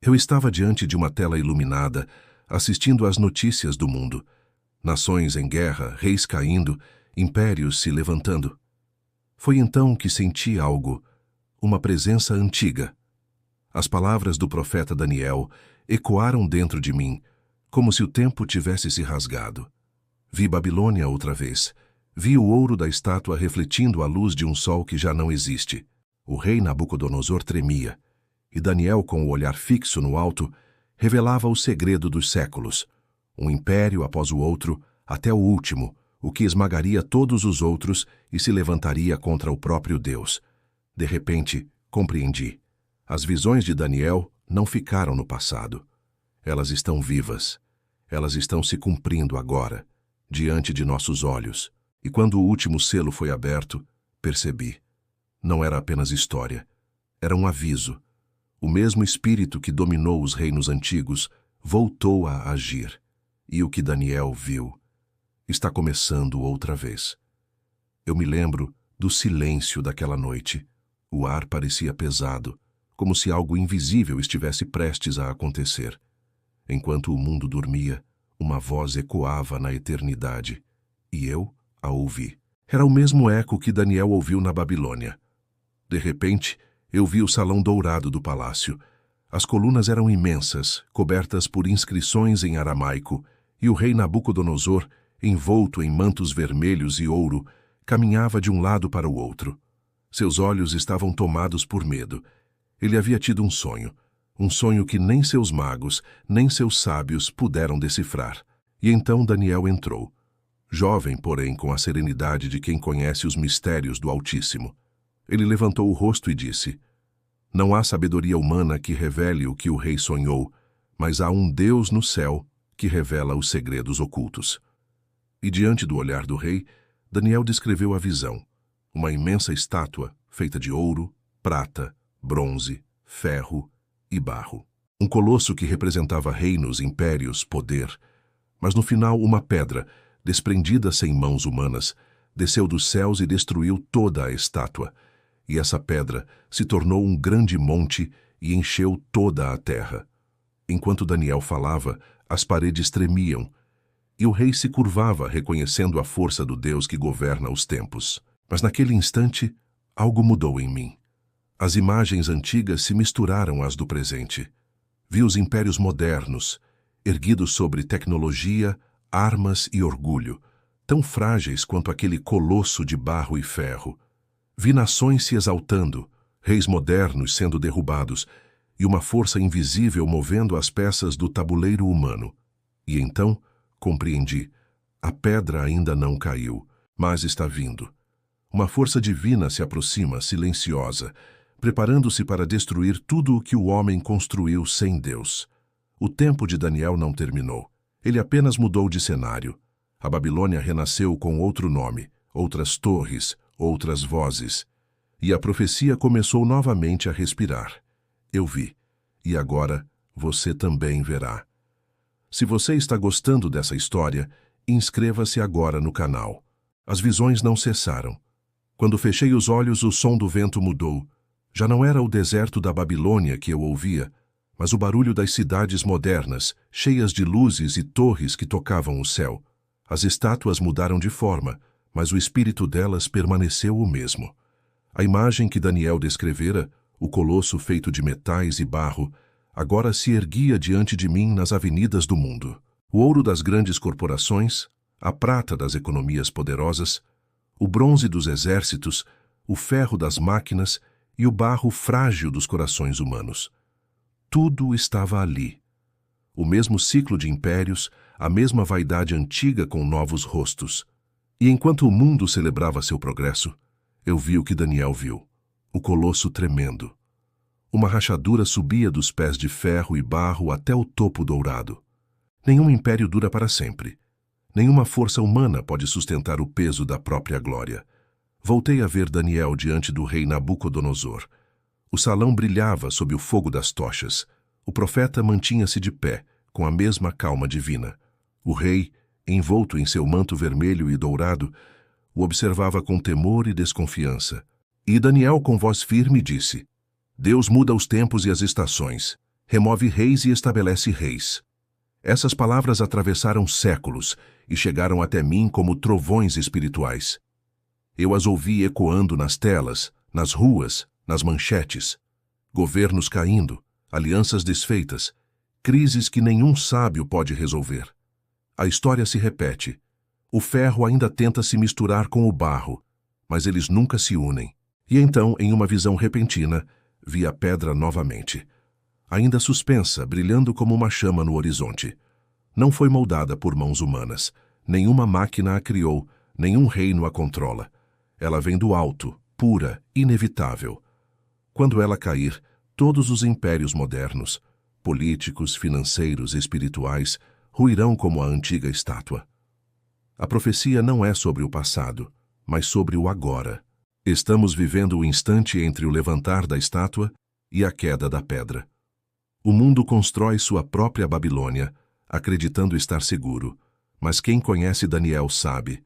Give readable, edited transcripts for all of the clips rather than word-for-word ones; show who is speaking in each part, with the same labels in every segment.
Speaker 1: Eu estava diante de uma tela iluminada, assistindo às notícias do mundo. Nações em guerra, reis caindo, impérios se levantando. Foi então que senti algo, uma presença antiga. As palavras do profeta Daniel ecoaram dentro de mim, como se o tempo tivesse se rasgado. Vi Babilônia outra vez. Vi o ouro da estátua refletindo a luz de um sol que já não existe. O rei Nabucodonosor tremia, e Daniel, com o olhar fixo no alto, revelava o segredo dos séculos. Um império após o outro, até o último, o que esmagaria todos os outros e se levantaria contra o próprio Deus. De repente, compreendi. As visões de Daniel não ficaram no passado. Elas estão vivas. Elas estão se cumprindo agora, diante de nossos olhos. E quando o último selo foi aberto, percebi. Não era apenas história. Era um aviso. O mesmo espírito que dominou os reinos antigos voltou a agir. E o que Daniel viu está começando outra vez. Eu me lembro do silêncio daquela noite. O ar parecia pesado, como se algo invisível estivesse prestes a acontecer. Enquanto o mundo dormia, uma voz ecoava na eternidade, e eu a ouvi. Era o mesmo eco que Daniel ouviu na Babilônia. De repente, eu vi o salão dourado do palácio. As colunas eram imensas, cobertas por inscrições em aramaico, e o rei Nabucodonosor, envolto em mantos vermelhos e ouro, caminhava de um lado para o outro. Seus olhos estavam tomados por medo. Ele havia tido um sonho que nem seus magos, nem seus sábios puderam decifrar. E então Daniel entrou, jovem, porém com a serenidade de quem conhece os mistérios do Altíssimo. Ele levantou o rosto e disse: "Não há sabedoria humana que revele o que o rei sonhou, mas há um Deus no céu que revela os segredos ocultos." E diante do olhar do rei, Daniel descreveu a visão. Uma imensa estátua feita de ouro, prata, bronze, ferro e barro. Um colosso que representava reinos, impérios, poder. Mas no final uma pedra, desprendida sem mãos humanas, desceu dos céus e destruiu toda a estátua. E essa pedra se tornou um grande monte e encheu toda a terra. Enquanto Daniel falava, as paredes tremiam, e o rei se curvava reconhecendo a força do Deus que governa os tempos. Mas naquele instante, algo mudou em mim. As imagens antigas se misturaram às do presente. Vi os impérios modernos, erguidos sobre tecnologia, armas e orgulho, tão frágeis quanto aquele colosso de barro e ferro. Vi nações se exaltando, reis modernos sendo derrubados, e uma força invisível movendo as peças do tabuleiro humano. E então, compreendi. A pedra ainda não caiu, mas está vindo. Uma força divina se aproxima, silenciosa, preparando-se para destruir tudo o que o homem construiu sem Deus. O tempo de Daniel não terminou. Ele apenas mudou de cenário. A Babilônia renasceu com outro nome, outras torres, outras vozes. E a profecia começou novamente a respirar. Eu vi. E agora você também verá. Se você está gostando dessa história, inscreva-se agora no canal. As visões não cessaram. Quando fechei os olhos, o som do vento mudou. Já não era o deserto da Babilônia que eu ouvia, mas o barulho das cidades modernas, cheias de luzes e torres que tocavam o céu. As estátuas mudaram de forma, mas o espírito delas permaneceu o mesmo. A imagem que Daniel descrevera, o colosso feito de metais e barro, agora se erguia diante de mim nas avenidas do mundo. O ouro das grandes corporações, a prata das economias poderosas, o bronze dos exércitos, o ferro das máquinas e o barro frágil dos corações humanos. Tudo estava ali. O mesmo ciclo de impérios, a mesma vaidade antiga com novos rostos. E enquanto o mundo celebrava seu progresso, eu vi o que Daniel viu, o colosso tremendo. Uma rachadura subia dos pés de ferro e barro até o topo dourado. Nenhum império dura para sempre. Nenhuma força humana pode sustentar o peso da própria glória. Voltei a ver Daniel diante do rei Nabucodonosor. O salão brilhava sob o fogo das tochas. O profeta mantinha-se de pé, com a mesma calma divina. O rei, envolto em seu manto vermelho e dourado, o observava com temor e desconfiança. E Daniel, com voz firme, disse: "Deus muda os tempos e as estações. remove reis e estabelece reis. Essas palavras atravessaram séculos e chegaram até mim como trovões espirituais. Eu as ouvi ecoando nas telas, nas ruas, nas manchetes. Governos caindo, alianças desfeitas, crises que nenhum sábio pode resolver. A história se repete. O ferro ainda tenta se misturar com o barro, mas eles nunca se unem. E então, em uma visão repentina, vi a pedra novamente. Ainda suspensa, brilhando como uma chama no horizonte. Não foi moldada por mãos humanas. Nenhuma máquina a criou, nenhum reino a controla. Ela vem do alto, pura, inevitável. Quando ela cair, todos os impérios modernos, políticos, financeiros, espirituais, ruirão como a antiga estátua. A profecia não é sobre o passado, mas sobre o agora. Estamos vivendo o instante entre o levantar da estátua e a queda da pedra. O mundo constrói sua própria Babilônia, acreditando estar seguro, mas quem conhece Daniel sabe,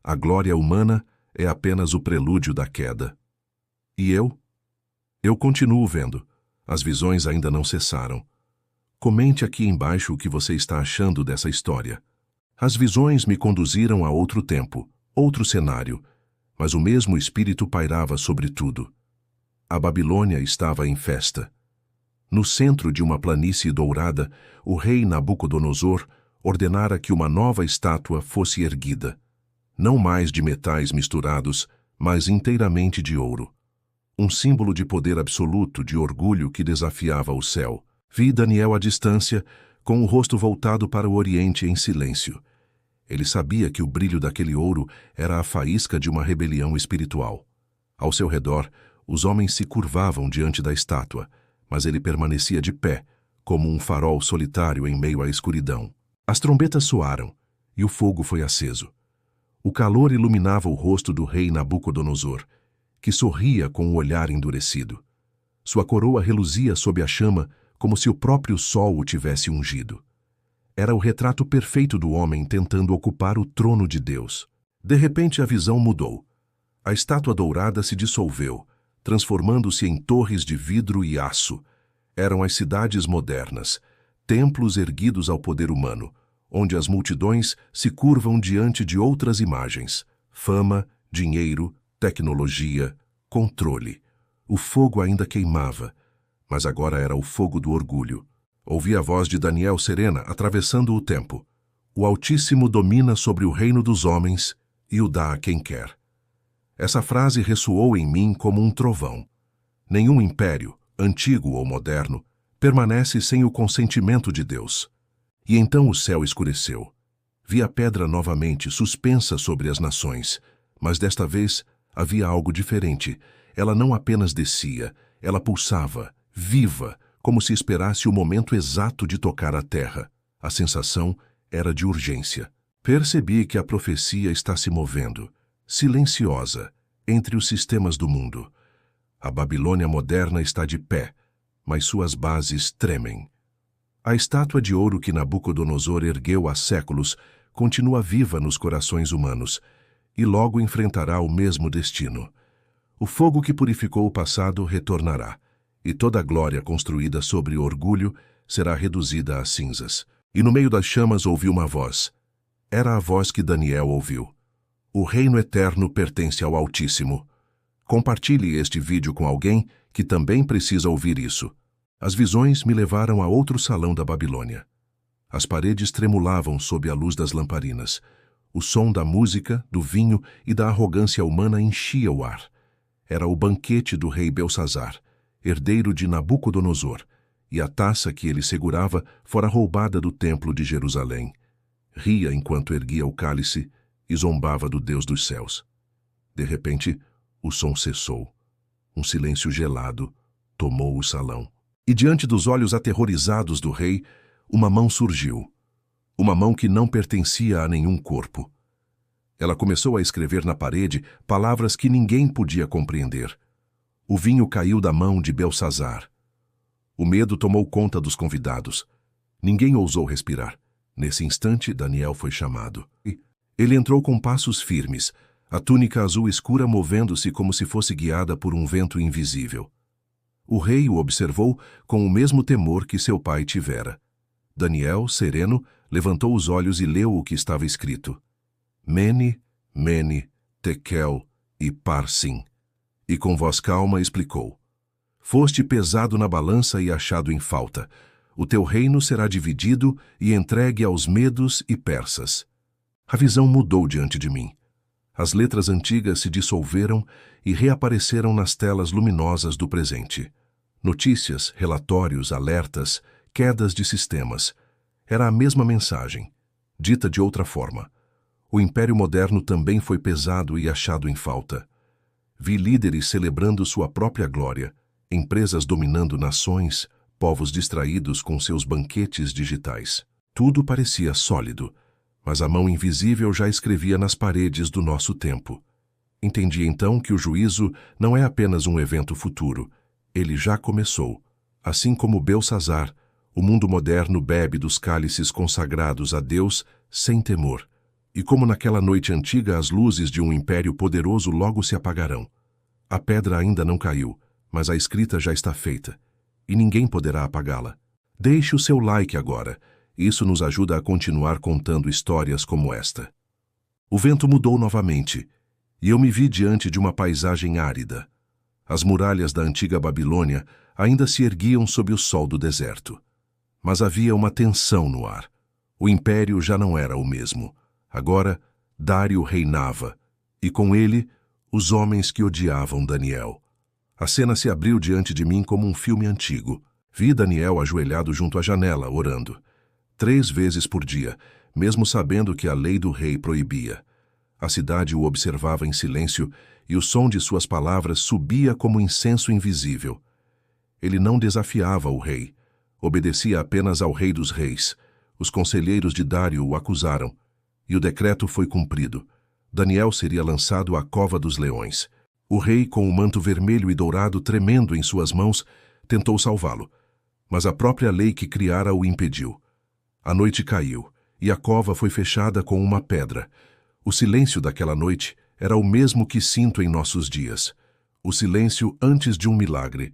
Speaker 1: a glória humana é apenas o prelúdio da queda. E eu? Eu continuo vendo. As visões ainda não cessaram. Comente aqui embaixo o que você está achando dessa história. As visões me conduziram a outro tempo, outro cenário, mas o mesmo espírito pairava sobre tudo. A Babilônia estava em festa. No centro de uma planície dourada, o rei Nabucodonosor ordenara que uma nova estátua fosse erguida, não mais de metais misturados, mas inteiramente de ouro. Um símbolo de poder absoluto, de orgulho que desafiava o céu. Vi Daniel à distância, com o rosto voltado para o oriente em silêncio. Ele sabia que o brilho daquele ouro era a faísca de uma rebelião espiritual. Ao seu redor, os homens se curvavam diante da estátua, mas ele permanecia de pé, como um farol solitário em meio à escuridão. As trombetas soaram, e o fogo foi aceso. O calor iluminava o rosto do rei Nabucodonosor, que sorria com o olhar endurecido. Sua coroa reluzia sob a chama como se o próprio sol o tivesse ungido. Era o retrato perfeito do homem tentando ocupar o trono de Deus. De repente a visão mudou. A estátua dourada se dissolveu, transformando-se em torres de vidro e aço. Eram as cidades modernas, templos erguidos ao poder humano, onde as multidões se curvam diante de outras imagens: fama, dinheiro, tecnologia, controle. O fogo ainda queimava, mas agora era o fogo do orgulho. Ouvi a voz de Daniel serena atravessando o tempo. O Altíssimo domina sobre o reino dos homens e o dá a quem quer. Essa frase ressoou em mim como um trovão. Nenhum império, antigo ou moderno, permanece sem o consentimento de Deus. E então o céu escureceu. Vi a pedra novamente suspensa sobre as nações, mas desta vez havia algo diferente. Ela não apenas descia, ela pulsava, viva, como se esperasse o momento exato de tocar a terra. A sensação era de urgência. Percebi que a profecia está se movendo, silenciosa, entre os sistemas do mundo. A Babilônia moderna está de pé, mas suas bases tremem. A estátua de ouro que Nabucodonosor ergueu há séculos continua viva nos corações humanos e logo enfrentará o mesmo destino. O fogo que purificou o passado retornará, e toda a glória construída sobre orgulho será reduzida a cinzas. E no meio das chamas ouvi uma voz. Era a voz que Daniel ouviu. O reino eterno pertence ao Altíssimo. Compartilhe este vídeo com alguém que também precisa ouvir isso. As visões me levaram a outro salão da Babilônia. As paredes tremulavam sob a luz das lamparinas. O som da música, do vinho e da arrogância humana enchia o ar. Era o banquete do rei Belsazar, herdeiro de Nabucodonosor, e a taça que ele segurava fora roubada do templo de Jerusalém. Ria enquanto erguia o cálice e zombava do Deus dos céus. De repente, o som cessou. Um silêncio gelado tomou o salão. E diante dos olhos aterrorizados do rei, uma mão surgiu. Uma mão que não pertencia a nenhum corpo. Ela começou a escrever na parede palavras que ninguém podia compreender. O vinho caiu da mão de Belsazar. O medo tomou conta dos convidados. Ninguém ousou respirar. Nesse instante, Daniel foi chamado. Ele entrou com passos firmes, a túnica azul escura movendo-se como se fosse guiada por um vento invisível. O rei o observou com o mesmo temor que seu pai tivera. Daniel, sereno, levantou os olhos e leu o que estava escrito. Mene, Mene, Tekel e Parsim. E com voz calma explicou. Foste pesado na balança e achado em falta. O teu reino será dividido e entregue aos medos e persas. A visão mudou diante de mim. As letras antigas se dissolveram e reapareceram nas telas luminosas do presente. Notícias, relatórios, alertas, quedas de sistemas. Era a mesma mensagem, dita de outra forma. O Império Moderno também foi pesado e achado em falta. Vi líderes celebrando sua própria glória, empresas dominando nações, povos distraídos com seus banquetes digitais. Tudo parecia sólido, mas a mão invisível já escrevia nas paredes do nosso tempo. Entendi então que o juízo não é apenas um evento futuro. Ele já começou. Assim como Belsazar, o mundo moderno bebe dos cálices consagrados a Deus sem temor. E como naquela noite antiga as luzes de um império poderoso logo se apagarão. A pedra ainda não caiu, mas a escrita já está feita, e ninguém poderá apagá-la. Deixe o seu like agora. Isso nos ajuda a continuar contando histórias como esta. O vento mudou novamente, e eu me vi diante de uma paisagem árida. As muralhas da antiga Babilônia ainda se erguiam sob o sol do deserto. Mas havia uma tensão no ar. O império já não era o mesmo. Agora, Dário reinava, e com ele, os homens que odiavam Daniel. A cena se abriu diante de mim como um filme antigo. Vi Daniel ajoelhado junto à janela, orando. 3 vezes por dia, mesmo sabendo que a lei do rei proibia. A cidade o observava em silêncio e o som de suas palavras subia como incenso invisível. Ele não desafiava o rei. Obedecia apenas ao rei dos reis. Os conselheiros de Dário o acusaram, e o decreto foi cumprido. Daniel seria lançado à cova dos leões. O rei, com o manto vermelho e dourado tremendo em suas mãos, tentou salvá-lo, mas a própria lei que criara o impediu. A noite caiu, e a cova foi fechada com uma pedra. O silêncio daquela noite era o mesmo que sinto em nossos dias. O silêncio antes de um milagre.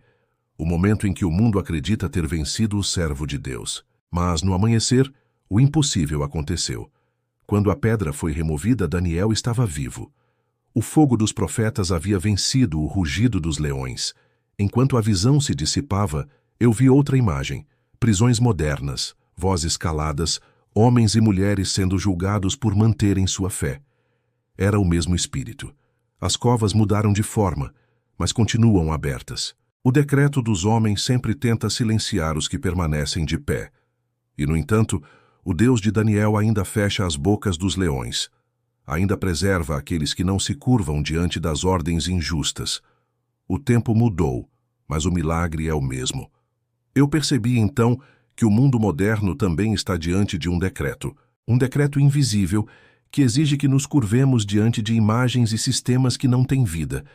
Speaker 1: O momento em que o mundo acredita ter vencido o servo de Deus. Mas, no amanhecer, o impossível aconteceu. Quando a pedra foi removida, Daniel estava vivo. O fogo dos profetas havia vencido o rugido dos leões. Enquanto a visão se dissipava, eu vi outra imagem. Prisões modernas, vozes caladas, homens e mulheres sendo julgados por manterem sua fé. Era o mesmo espírito. As covas mudaram de forma, mas continuam abertas. O decreto dos homens sempre tenta silenciar os que permanecem de pé. E, no entanto, o Deus de Daniel ainda fecha as bocas dos leões. Ainda preserva aqueles que não se curvam diante das ordens injustas. O tempo mudou, mas o milagre é o mesmo. Eu percebi então que o mundo moderno também está diante de um decreto invisível que exige que nos curvemos diante de imagens e sistemas que não têm vida.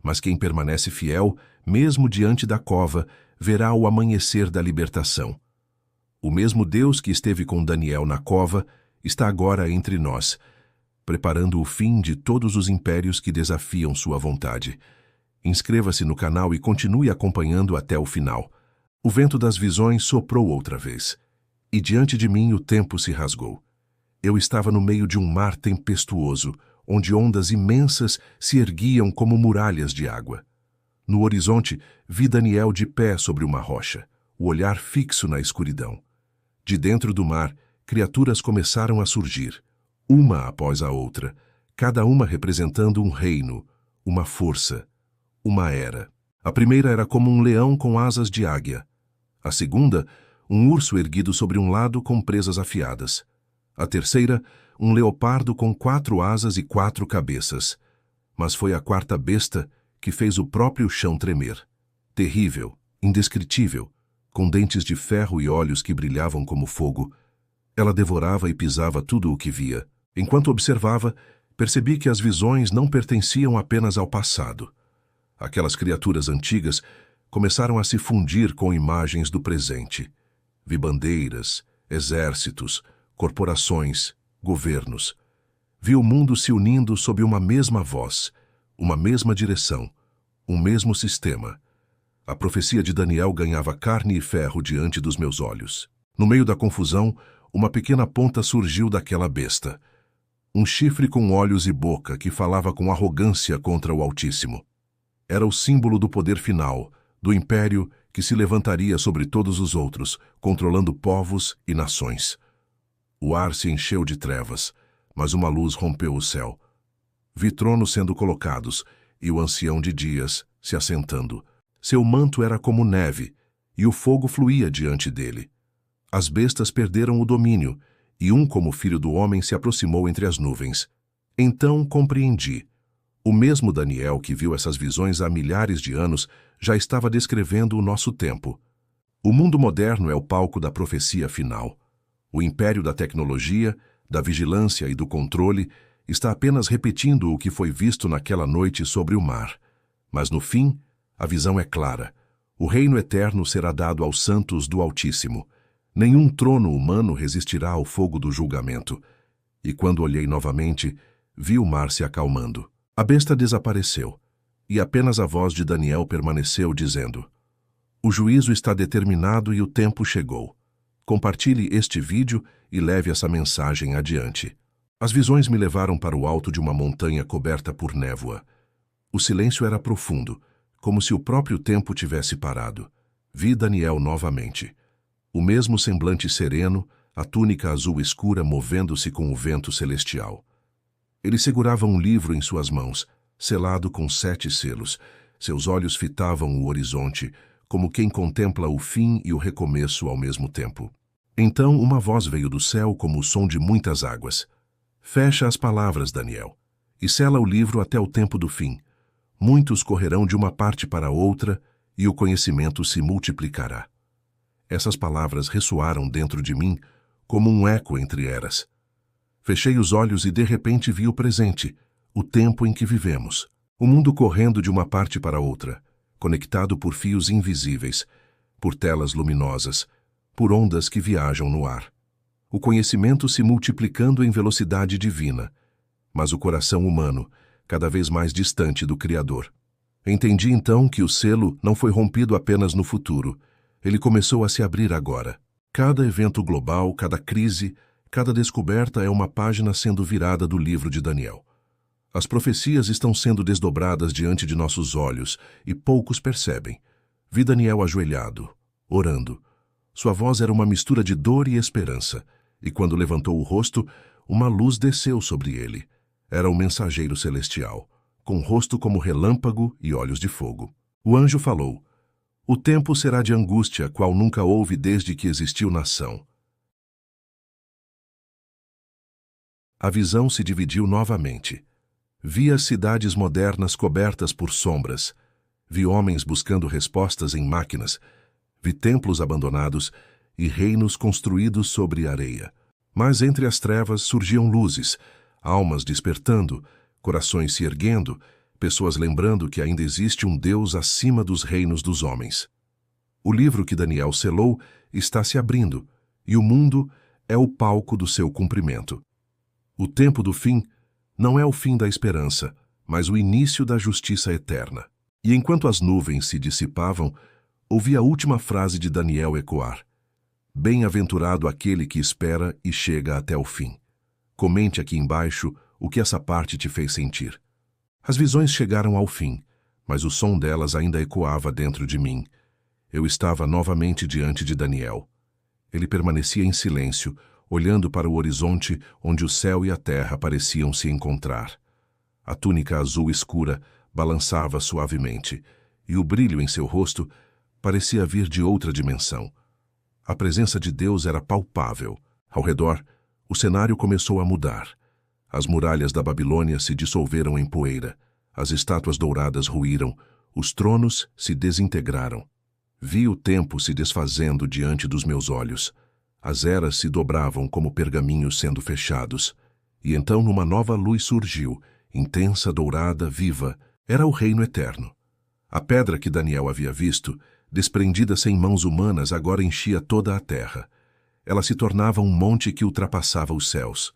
Speaker 1: Mas quem permanece fiel, mesmo diante da cova, verá o amanhecer da libertação. O mesmo Deus que esteve com Daniel na cova está agora entre nós, preparando o fim de todos os impérios que desafiam sua vontade. Inscreva-se no canal e continue acompanhando até o final. O vento das visões soprou outra vez, e diante de mim o tempo se rasgou. Eu estava no meio de um mar tempestuoso, onde ondas imensas se erguiam como muralhas de água. No horizonte, vi Daniel de pé sobre uma rocha, o olhar fixo na escuridão. De dentro do mar, criaturas começaram a surgir, uma após a outra, cada uma representando um reino, uma força, uma era. A primeira era como um leão com asas de águia. A segunda, um urso erguido sobre um lado com presas afiadas. A terceira, um leopardo com 4 asas e 4 cabeças. Mas foi a quarta besta que fez o próprio chão tremer. Terrível, indescritível, com dentes de ferro e olhos que brilhavam como fogo. Ela devorava e pisava tudo o que via. Enquanto observava, percebi que as visões não pertenciam apenas ao passado. Aquelas criaturas antigas começaram a se fundir com imagens do presente. Vi bandeiras, exércitos, corporações, governos. Vi o mundo se unindo sob uma mesma voz, uma mesma direção, um mesmo sistema. A profecia de Daniel ganhava carne e ferro diante dos meus olhos. No meio da confusão, uma pequena ponta surgiu daquela besta. Um chifre com olhos e boca que falava com arrogância contra o Altíssimo. Era o símbolo do poder final, do império que se levantaria sobre todos os outros, controlando povos e nações. O ar se encheu de trevas, mas uma luz rompeu o céu. Vi tronos sendo colocados e o ancião de dias se assentando. Seu manto era como neve, e o fogo fluía diante dele. As bestas perderam o domínio, e um como filho do homem se aproximou entre as nuvens. Então compreendi. O mesmo Daniel que viu essas visões há milhares de anos já estava descrevendo o nosso tempo. O mundo moderno é o palco da profecia final. O império da tecnologia, da vigilância e do controle está apenas repetindo o que foi visto naquela noite sobre o mar. Mas no fim, a visão é clara. O reino eterno será dado aos santos do Altíssimo. Nenhum trono humano resistirá ao fogo do julgamento. E quando olhei novamente, vi o mar se acalmando. A besta desapareceu, e apenas a voz de Daniel permaneceu, dizendo: O juízo está determinado e o tempo chegou. Compartilhe este vídeo e leve essa mensagem adiante. As visões me levaram para o alto de uma montanha coberta por névoa. O silêncio era profundo, como se o próprio tempo tivesse parado. Vi Daniel novamente. O mesmo semblante sereno, a túnica azul escura movendo-se com o vento celestial. Ele segurava um livro em suas mãos, selado com 7 selos. Seus olhos fitavam o horizonte, como quem contempla o fim e o recomeço ao mesmo tempo. Então uma voz veio do céu como o som de muitas águas. Fecha as palavras, Daniel, e sela o livro até o tempo do fim. Muitos correrão de uma parte para outra, e o conhecimento se multiplicará. Essas palavras ressoaram dentro de mim como um eco entre eras. Fechei os olhos e de repente vi o presente, o tempo em que vivemos. O mundo correndo de uma parte para outra, conectado por fios invisíveis, por telas luminosas, por ondas que viajam no ar. O conhecimento se multiplicando em velocidade divina, mas o coração humano cada vez mais distante do Criador. Entendi então que o selo não foi rompido apenas no futuro. Ele começou a se abrir agora. Cada evento global, cada crise, cada descoberta é uma página sendo virada do livro de Daniel. As profecias estão sendo desdobradas diante de nossos olhos e poucos percebem. Vi Daniel ajoelhado, orando. Sua voz era uma mistura de dor e esperança, e quando levantou o rosto, uma luz desceu sobre ele. Era um mensageiro celestial, com rosto como relâmpago e olhos de fogo. O anjo falou: O tempo será de angústia, qual nunca houve desde que existiu nação. A visão se dividiu novamente. Vi as cidades modernas cobertas por sombras. Vi homens buscando respostas em máquinas. Vi templos abandonados e reinos construídos sobre areia. Mas entre as trevas surgiam luzes, almas despertando, corações se erguendo, pessoas lembrando que ainda existe um Deus acima dos reinos dos homens. O livro que Daniel selou está se abrindo, e o mundo é o palco do seu cumprimento. O tempo do fim não é o fim da esperança, mas o início da justiça eterna. E enquanto as nuvens se dissipavam, ouvi a última frase de Daniel ecoar: Bem-aventurado aquele que espera e chega até o fim. Comente aqui embaixo o que essa parte te fez sentir. As visões chegaram ao fim, mas o som delas ainda ecoava dentro de mim. Eu estava novamente diante de Daniel. Ele permanecia em silêncio, olhando para o horizonte onde o céu e a terra pareciam se encontrar. A túnica azul escura balançava suavemente, e o brilho em seu rosto parecia vir de outra dimensão. A presença de Deus era palpável. Ao redor, o cenário começou a mudar. As muralhas da Babilônia se dissolveram em poeira, as estátuas douradas ruíram, os tronos se desintegraram. Vi o tempo se desfazendo diante dos meus olhos. As eras se dobravam como pergaminhos sendo fechados. E então uma nova luz surgiu, intensa, dourada, viva. Era o reino eterno. A pedra que Daniel havia visto, desprendida sem mãos humanas, agora enchia toda a terra. Ela se tornava um monte que ultrapassava os céus.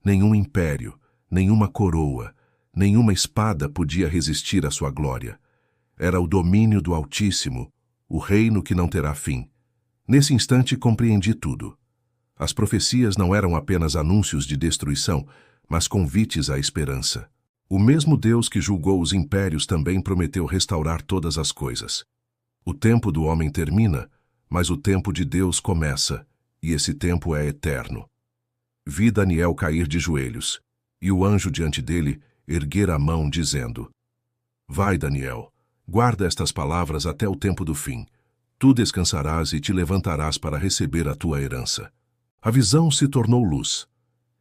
Speaker 1: Nenhum império, nenhuma coroa, nenhuma espada podia resistir à sua glória. Era o domínio do Altíssimo, o reino que não terá fim. Nesse instante compreendi tudo. As profecias não eram apenas anúncios de destruição, mas convites à esperança. O mesmo Deus que julgou os impérios também prometeu restaurar todas as coisas. O tempo do homem termina, mas o tempo de Deus começa, e esse tempo é eterno. Vi Daniel cair de joelhos, e o anjo diante dele erguer a mão, dizendo: Vai, Daniel, guarda estas palavras até o tempo do fim. Tu descansarás e te levantarás para receber a tua herança. A visão se tornou luz,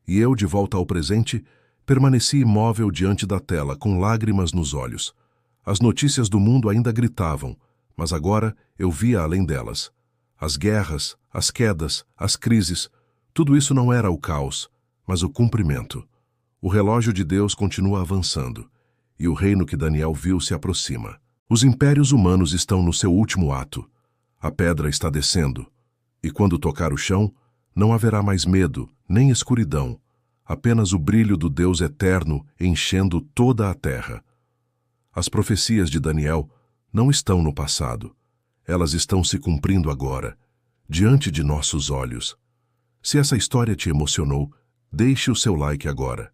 Speaker 1: e eu, de volta ao presente, permaneci imóvel diante da tela, com lágrimas nos olhos. As notícias do mundo ainda gritavam, mas agora eu via além delas. As guerras, as quedas, as crises, tudo isso não era o caos, mas o cumprimento. O relógio de Deus continua avançando, e o reino que Daniel viu se aproxima. Os impérios humanos estão no seu último ato. A pedra está descendo, e quando tocar o chão, não haverá mais medo, nem escuridão, apenas o brilho do Deus eterno enchendo toda a terra. As profecias de Daniel não estão no passado. Elas estão se cumprindo agora, diante de nossos olhos. Se essa história te emocionou, deixe o seu like agora.